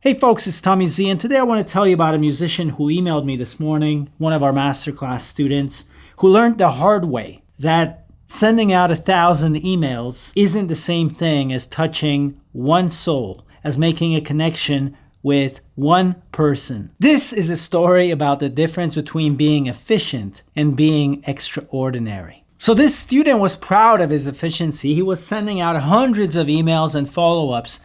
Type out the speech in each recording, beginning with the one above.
Hey folks, it's Tommy Z, and today I want to tell you about a musician who emailed me this morning, one of our masterclass students, who learned the hard way that sending out 1,000 emails isn't the same thing as touching one soul, as making a connection with one person. This is a story about the difference between being efficient and being extraordinary. So this student was proud of his efficiency. He was sending out hundreds of emails and follow-ups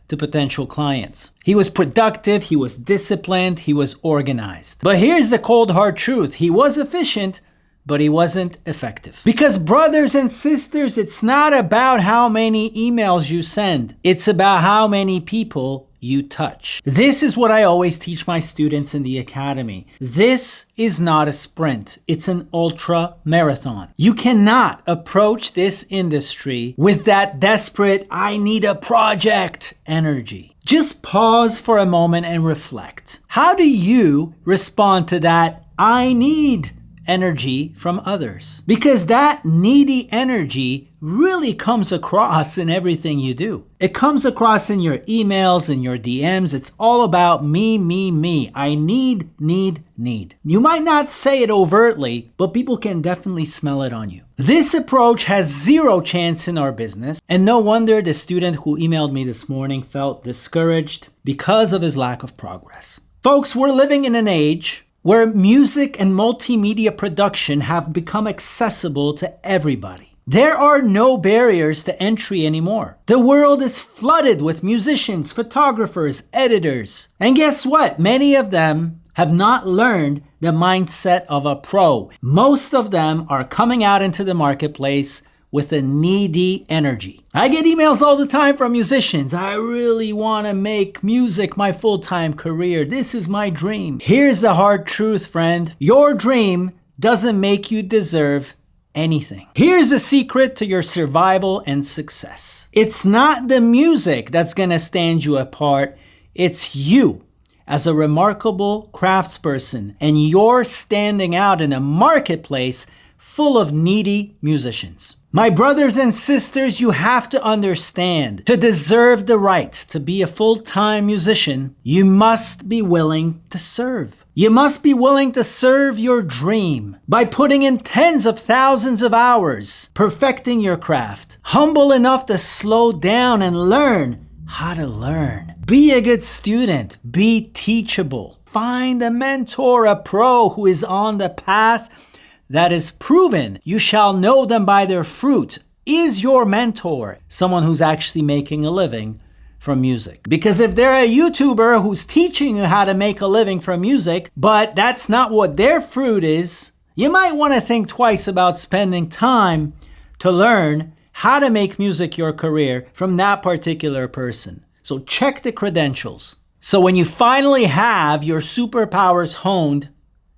to potential clients. He was productive, he was disciplined, he was organized. But here's the cold hard truth. He was efficient, but he wasn't effective. Because brothers and sisters, it's not about how many emails you send. It's about how many people you touch. This is what I always teach my students in the academy. This is not a sprint. It's an ultra marathon. You cannot approach this industry with that desperate, I need a project energy. Just pause for a moment and reflect. How do you respond to that I need energy from others? Because that needy energy really comes across in everything you do. It comes across in your emails, in your DMs. It's all about me, me, me. I need. You might not say it overtly, but people can definitely smell it on you. This approach has zero chance in our business, and no wonder the student who emailed me this morning felt discouraged because of his lack of progress. Folks, we're living in an age where music and multimedia production have become accessible to everybody. There are no barriers to entry anymore. The world is flooded with musicians, photographers, editors. And guess what? Many of them have not learned the mindset of a pro. Most of them are coming out into the marketplace with a needy energy. I get emails all the time from musicians. I really want to make music my full-time career. This is my dream. Here's the hard truth, friend. Your dream doesn't make you deserve anything. Here's the secret to your survival and success. It's not the music that's going to stand you apart. It's you as a remarkable craftsperson, and you're standing out in a marketplace full of needy musicians. My brothers and sisters, you have to understand, to deserve the right to be a full-time musician, you must be willing to serve. You must be willing to serve your dream by putting in tens of thousands of hours, perfecting your craft, humble enough to slow down and learn how to learn. Be a good student, be teachable. Find a mentor, a pro who is on the path that is proven. You shall know them by their fruit. Is your mentor someone who's actually making a living from music? Because if they're a YouTuber who's teaching you how to make a living from music, but that's not what their fruit is, you might want to think twice about spending time to learn how to make music your career from that particular person. So check the credentials. So when you finally have your superpowers honed,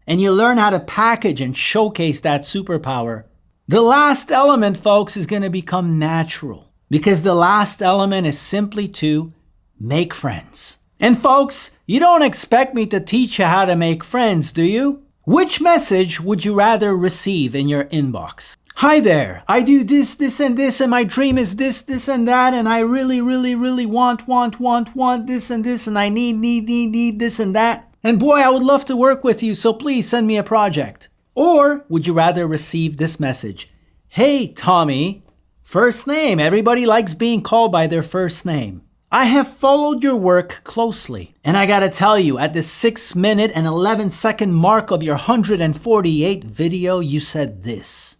and you learn how to package and showcase that superpower, the last element, folks, is going to become natural. Because the last element is simply to make friends. And folks, you don't expect me to teach you how to make friends, do you? Which message would you rather receive in your inbox? Hi there, I do this, and this, and my dream is this, and that, and I really want this and this, and I need this and that. And boy, I would love to work with you, so please send me a project. Or would you rather receive this message? Hey, Tommy, first name. Everybody likes being called by their first name. I have followed your work closely. And I gotta tell you, at the 6-minute and 11-second mark of your 148 video, you said this.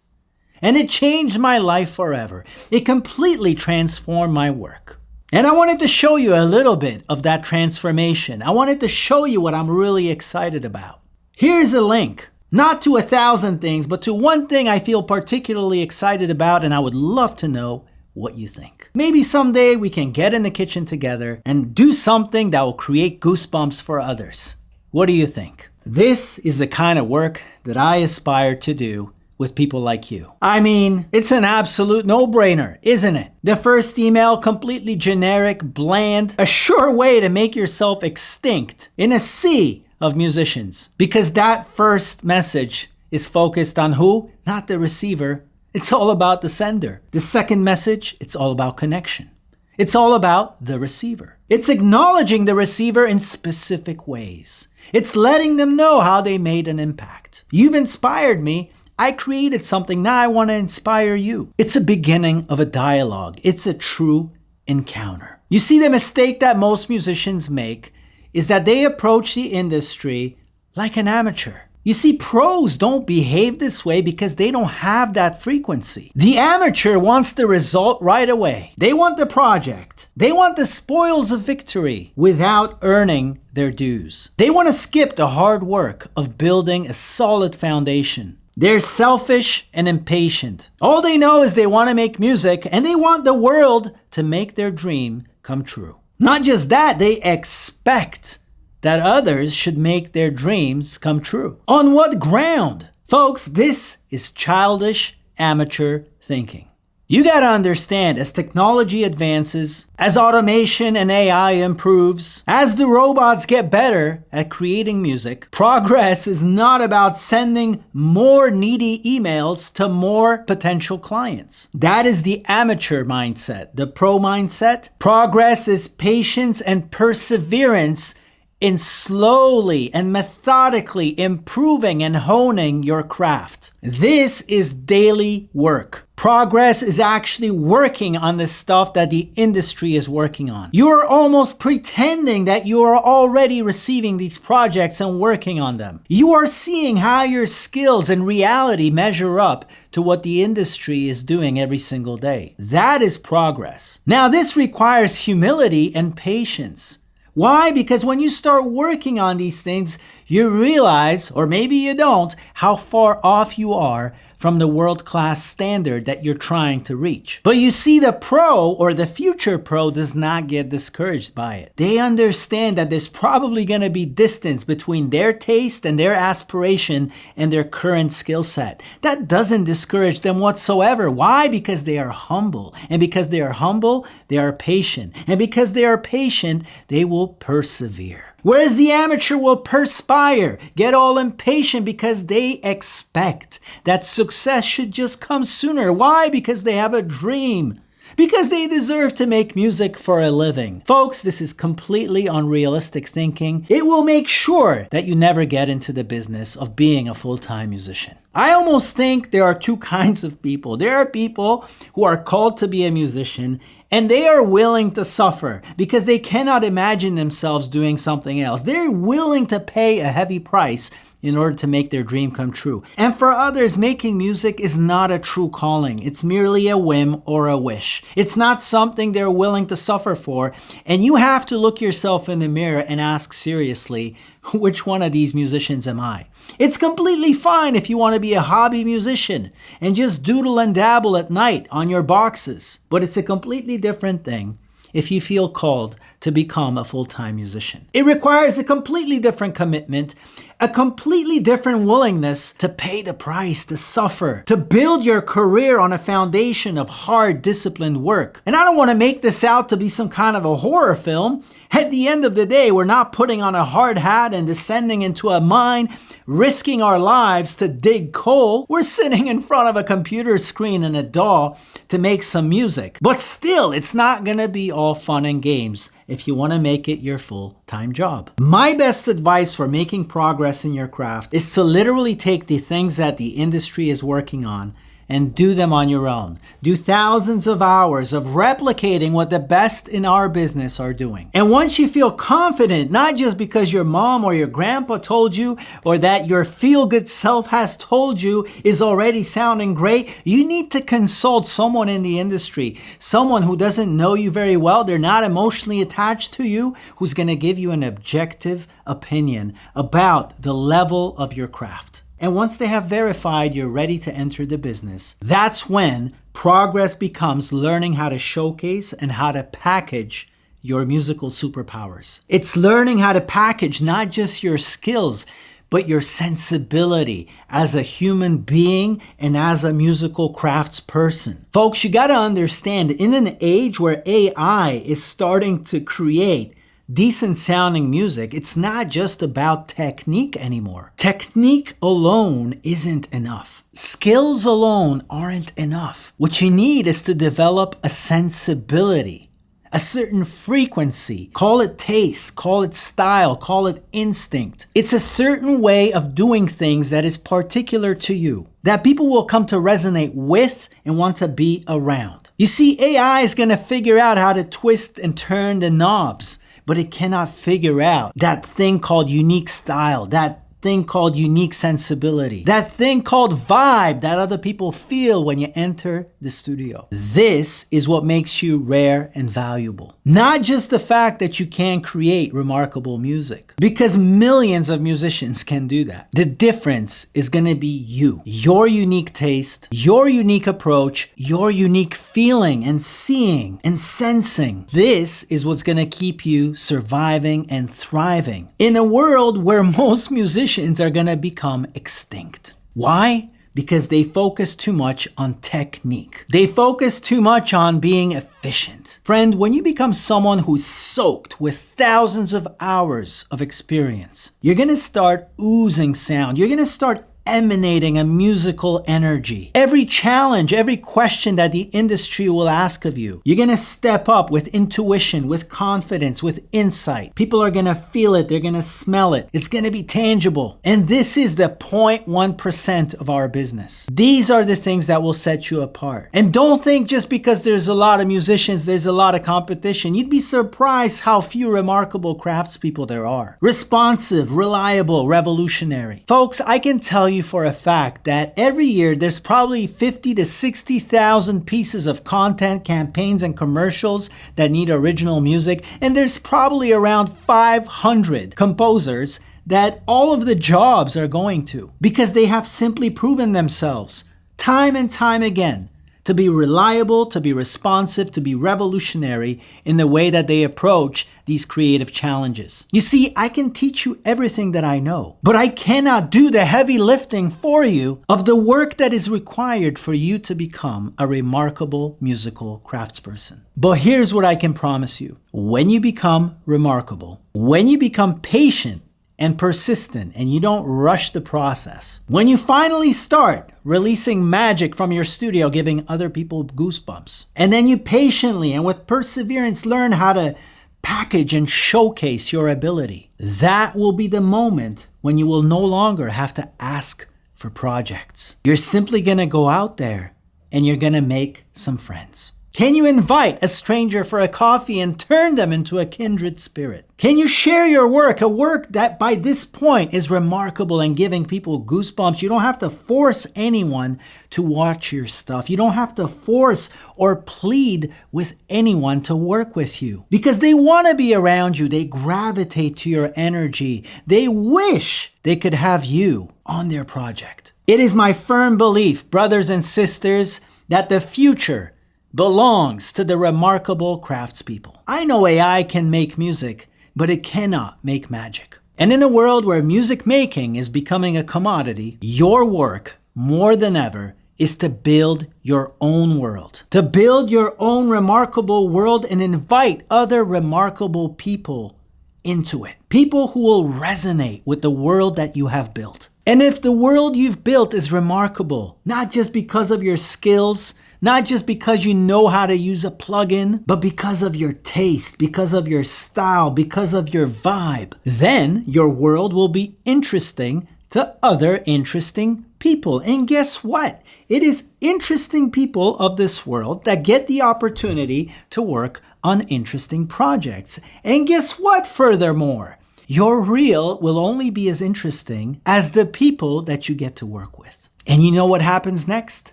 And it changed my life forever. It completely transformed my work. And I wanted to show you a little bit of that transformation. I wanted to show you what I'm really excited about. Here's a link, not to 1,000 things, but to one thing I feel particularly excited about, and I would love to know what you think. Maybe someday we can get in the kitchen together and do something that will create goosebumps for others. What do you think? This is the kind of work that I aspire to do with people like you. I mean, it's an absolute no-brainer, isn't it? The first email, completely generic, bland, a sure way to make yourself extinct in a sea of musicians. Because that first message is focused on who? Not the receiver. It's all about the sender. The second message, it's all about connection. It's all about the receiver. It's acknowledging the receiver in specific ways. It's letting them know how they made an impact. You've inspired me. I created something. Now I want to inspire you. It's a beginning of a dialogue. It's a true encounter. You see, the mistake that most musicians make is that they approach the industry like an amateur. You see, pros don't behave this way because they don't have that frequency. The amateur wants the result right away. They want the project. They want the spoils of victory without earning their dues. They want to skip the hard work of building a solid foundation. They're selfish and impatient. All they know is they want to make music and they want the world to make their dream come true. Not just that, they expect that others should make their dreams come true. On what ground? Folks, this is childish amateur thinking. You gotta understand, as technology advances, as automation and AI improves, as the robots get better at creating music, progress is not about sending more needy emails to more potential clients. That is the amateur mindset. The pro mindset, progress is patience and perseverance in slowly and methodically improving and honing your craft. This is daily work. Progress is actually working on the stuff that the industry is working on. You are almost pretending that you are already receiving these projects and working on them. You are seeing how your skills in reality measure up to what the industry is doing every single day. That is progress. Now, this requires humility and patience. Why? Because when you start working on these things, you realize, or maybe you don't, how far off you are from the world-class standard that you're trying to reach. But you see, the pro or the future pro does not get discouraged by it. They understand that there's probably going to be distance between their taste and their aspiration and their current skill set. That doesn't discourage them whatsoever. Why? Because they are humble. And because they are humble, they are patient. And because they are patient, they will persevere. Whereas the amateur will perspire, get all impatient because they expect that success should just come sooner. Why? Because they have a dream. Because they deserve to make music for a living. Folks, this is completely unrealistic thinking. It will make sure that you never get into the business of being a full-time musician. I almost think there are two kinds of people. There are people who are called to be a musician and they are willing to suffer because they cannot imagine themselves doing something else. They're willing to pay a heavy price in order to make their dream come true. And for others, making music is not a true calling. It's merely a whim or a wish. It's not something they're willing to suffer for. And you have to look yourself in the mirror and ask seriously, which one of these musicians am I? It's completely fine if you want to be a hobby musician and just doodle and dabble at night on your boxes. But it's a completely different thing if you feel called to become a full-time musician. It requires a completely different commitment, a completely different willingness to pay the price, to suffer, to build your career on a foundation of hard, disciplined work. And I don't want to make this out to be some kind of a horror film. At the end of the day, we're not putting on a hard hat and descending into a mine, risking our lives to dig coal. We're sitting in front of a computer screen and a DAW to make some music. But still, it's not going to be all fun and games if you want to make it your full-time job. My best advice for making progress in your craft is to literally take the things that the industry is working on and do them on your own. Do thousands of hours of replicating what the best in our business are doing. And once you feel confident, not just because your mom or your grandpa told you or that your feel-good self has told you is already sounding great, you need to consult someone in the industry, someone who doesn't know you very well, they're not emotionally attached to you, who's going to give you an objective opinion about the level of your craft. And once they have verified you're ready to enter the business, that's when progress becomes learning how to showcase and how to package your musical superpowers. It's learning how to package not just your skills, but your sensibility as a human being and as a musical craftsperson. Folks, you gotta understand, in an age where AI is starting to create decent sounding music, it's not just about technique anymore. Technique alone isn't enough. Skills alone aren't enough. What you need is to develop a sensibility. a certain frequency. Call it taste, call it style, call it instinct. It's a certain way of doing things that is particular to you, that people will come to resonate with and want to be around. You see, AI is going to figure out how to twist and turn the knobs, but it cannot figure out that thing called unique style, that thing called unique sensibility, that thing called vibe that other people feel when you enter the studio. This is what makes you rare and valuable. Not just the fact that you can create remarkable music, because millions of musicians can do that. The difference is going to be you, your unique taste, your unique approach, your unique feeling and seeing and sensing. This is what's going to keep you surviving and thriving in a world where most musicians are going to become extinct. Why? Because they focus too much on technique. They focus too much on being efficient. Friend, when you become someone who's soaked with thousands of hours of experience, you're going to start oozing sound. You're going to start emanating a musical energy. Every challenge, every question that the industry will ask of you, you're going to step up with intuition, with confidence, with insight. People are going to feel it. They're going to smell it. It's going to be tangible. And this is the 0.1% of our business. These are the things that will set you apart. And don't think just because there's a lot of musicians, there's a lot of competition. You'd be surprised how few remarkable craftspeople there are. Responsive, reliable, revolutionary. Folks, I can tell you for a fact that every year there's probably 50 to 60,000 pieces of content, campaigns, and commercials that need original music, and there's probably around 500 composers that all of the jobs are going to, because they have simply proven themselves time and time again to be reliable, to be responsive, to be revolutionary in the way that they approach these creative challenges. You see, I can teach you everything that I know, but I cannot do the heavy lifting for you of the work that is required for you to become a remarkable musical craftsperson. But here's what I can promise you. When you become remarkable, when you become patient and persistent, and you don't rush the process, when you finally start releasing magic from your studio, giving other people goosebumps, and then you patiently and with perseverance learn how to package and showcase your ability, that will be the moment when you will no longer have to ask for projects. You're simply gonna go out there and you're gonna make some friends. Can you invite a stranger for a coffee and turn them into a kindred spirit? Can you share your work, a work that by this point is remarkable and giving people goosebumps? You don't have to force anyone to watch your stuff. You don't have to force or plead with anyone to work with you, because they want to be around you. They gravitate to your energy. They wish they could have you on their project. It is my firm belief, brothers and sisters, that the future belongs to the remarkable craftspeople. I know AI can make music, but it cannot make magic. And in a world where music making is becoming a commodity, your work, more than ever, is to build your own world. To build your own remarkable world and invite other remarkable people into it. People who will resonate with the world that you have built. And if the world you've built is remarkable, not just because of your skills, not just because you know how to use a plugin, but because of your taste, because of your style, because of your vibe, then your world will be interesting to other interesting people. And guess what? It is interesting people of this world that get the opportunity to work on interesting projects. And guess what? Furthermore, your reel will only be as interesting as the people that you get to work with. And you know what happens next?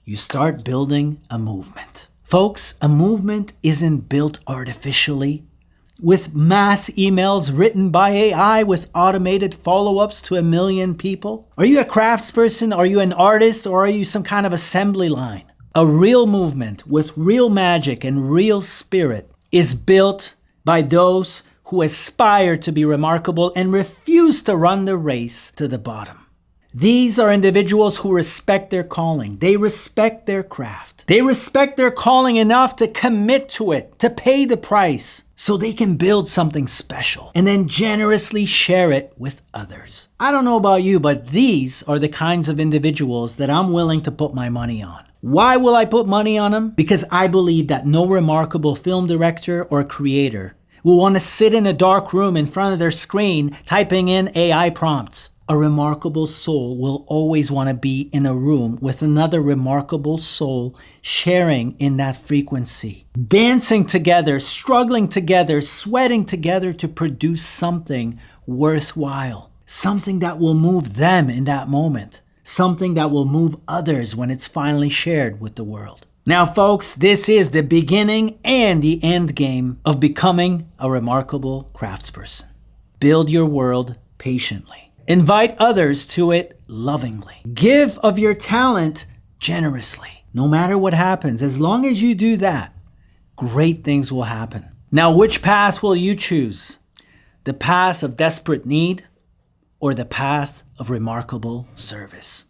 You start building a movement. Folks, a movement isn't built artificially with mass emails written by AI with automated follow-ups to 1 million people. Are you a craftsperson? Are you an artist? Or are you some kind of assembly line? A real movement with real magic and real spirit is built by those who aspire to be remarkable and refuse to run the race to the bottom. These are individuals who respect their calling. They respect their craft. They respect their calling enough to commit to it, to pay the price, so they can build something special and then generously share it with others. I don't know about you, but these are the kinds of individuals that I'm willing to put my money on. Why will I put money on them? Because I believe that no remarkable film director or creator will want to sit in a dark room in front of their screen typing in AI prompts. A remarkable soul will always want to be in a room with another remarkable soul sharing in that frequency. Dancing together, struggling together, sweating together to produce something worthwhile. Something that will move them in that moment. Something that will move others when it's finally shared with the world. Now, folks, this is the beginning and the end game of becoming a remarkable craftsperson. Build your world patiently. Invite others to it lovingly. Give of your talent generously. No matter what happens, as long as you do that, great things will happen. Now, which path will you choose? The path of desperate need or the path of remarkable service?